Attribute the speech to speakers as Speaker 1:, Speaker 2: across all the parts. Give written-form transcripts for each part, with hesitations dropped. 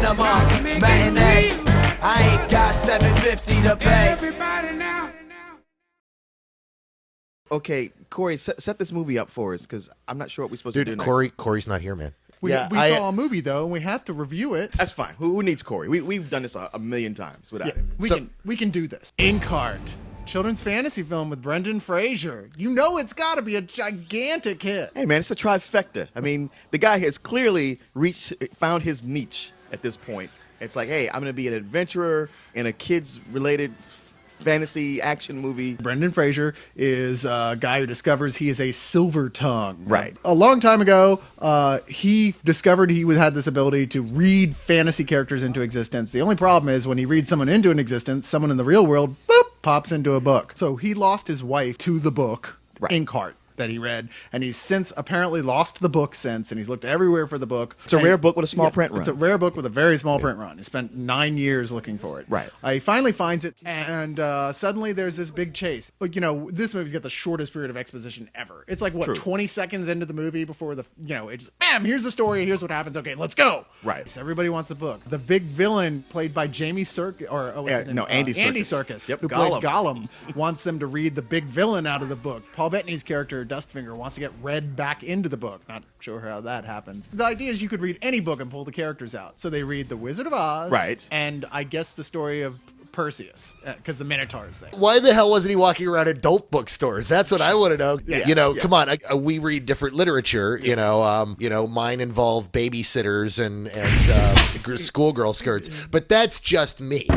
Speaker 1: cinema matinee. I ain't got $7.50 to pay. Everybody now.
Speaker 2: Okay, Corey, set this movie up for us, because I'm not sure what we're supposed to do next.
Speaker 3: Corey's not here, man.
Speaker 4: We saw a movie, though, and we have to review it.
Speaker 2: That's fine. Who needs Corey? We've done this a million times without him.
Speaker 4: We can do this. Inkheart, children's fantasy film with Brendan Fraser. You know it's got to be a gigantic hit.
Speaker 2: Hey, man, it's a trifecta. I mean, the guy has clearly found his niche at this point. It's like, hey, I'm going to be an adventurer in a kids-related fantasy action movie.
Speaker 4: Brendan Fraser is a guy who discovers he is a silver tongue.
Speaker 2: Right.
Speaker 4: A long time ago, he discovered he had this ability to read fantasy characters into existence. The only problem is when he reads someone into an existence, someone in the real world, boop, pops into a book. So he lost his wife to the book, Inkheart, that he read, and he's since apparently lost the book since, and he's looked everywhere for the book.
Speaker 2: It's a rare book with a small print run.
Speaker 4: It's a rare book with a very small print run. He spent 9 years looking for it.
Speaker 2: Right.
Speaker 4: He finally finds it, and suddenly there's this big chase. But, this movie's got the shortest period of exposition ever. It's like, 20 seconds into the movie before it's bam, here's the story, here's what happens, okay, let's go.
Speaker 2: Right.
Speaker 4: So everybody wants the book. The big villain, played by Jamie Serkis, Andy Serkis,
Speaker 2: yep,
Speaker 4: who played Gollum, wants them to read the big villain out of the book. Paul Bettany's character, Dustfinger, wants to get read back into the book. Not sure how that happens. The idea is you could read any book and pull the characters out. So they read The Wizard of Oz.
Speaker 2: Right.
Speaker 4: And I guess the story of Perseus, because the Minotaur's there.
Speaker 3: Why the hell wasn't he walking around adult bookstores? That's what I want to know.
Speaker 4: Yeah.
Speaker 3: Come on. We read different literature. Mine involve babysitters and schoolgirl skirts. But that's just me.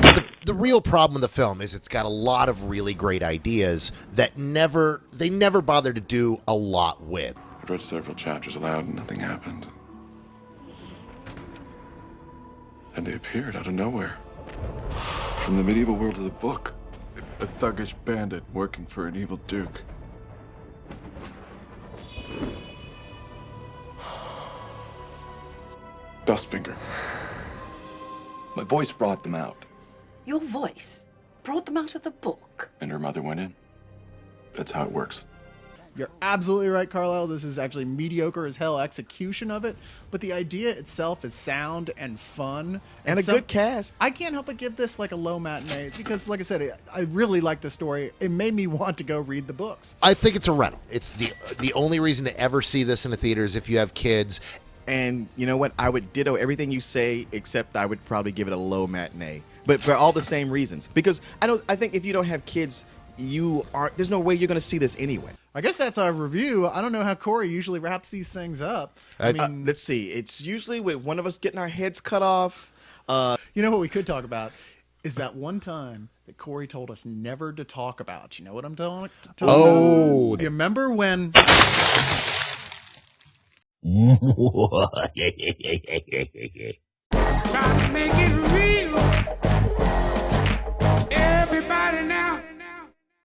Speaker 3: The real problem with the film is it's got a lot of really great ideas that they never bothered to do a lot with.
Speaker 5: I read several chapters aloud and nothing happened. And they appeared out of nowhere. From the medieval world of the book. A thuggish bandit working for an evil duke. Dustfinger. My voice brought them out.
Speaker 6: Your voice brought them out of the book?
Speaker 5: And her mother went in. That's how it works.
Speaker 4: You're absolutely right, Carlisle. This is actually mediocre as hell execution of it, but the idea itself is sound and fun.
Speaker 2: And a good cast.
Speaker 4: I can't help but give this like a low matinee because, like I said, I really like the story. It made me want to go read the books.
Speaker 3: I think it's a rental. It's the only reason to ever see this in the theaters if you have kids.
Speaker 2: And you know what? I would ditto everything you say, except I would probably give it a low matinee. But for all the same reasons. Because I think if you don't have kids, there's no way you're going to see this anyway.
Speaker 4: I guess that's our review. I don't know how Corey usually wraps these things up. I mean,
Speaker 2: let's see. It's usually with one of us getting our heads cut off.
Speaker 4: You know what we could talk about is that one time that Corey told us never to talk about. You know what I'm talking about?
Speaker 3: Oh.
Speaker 4: You remember when...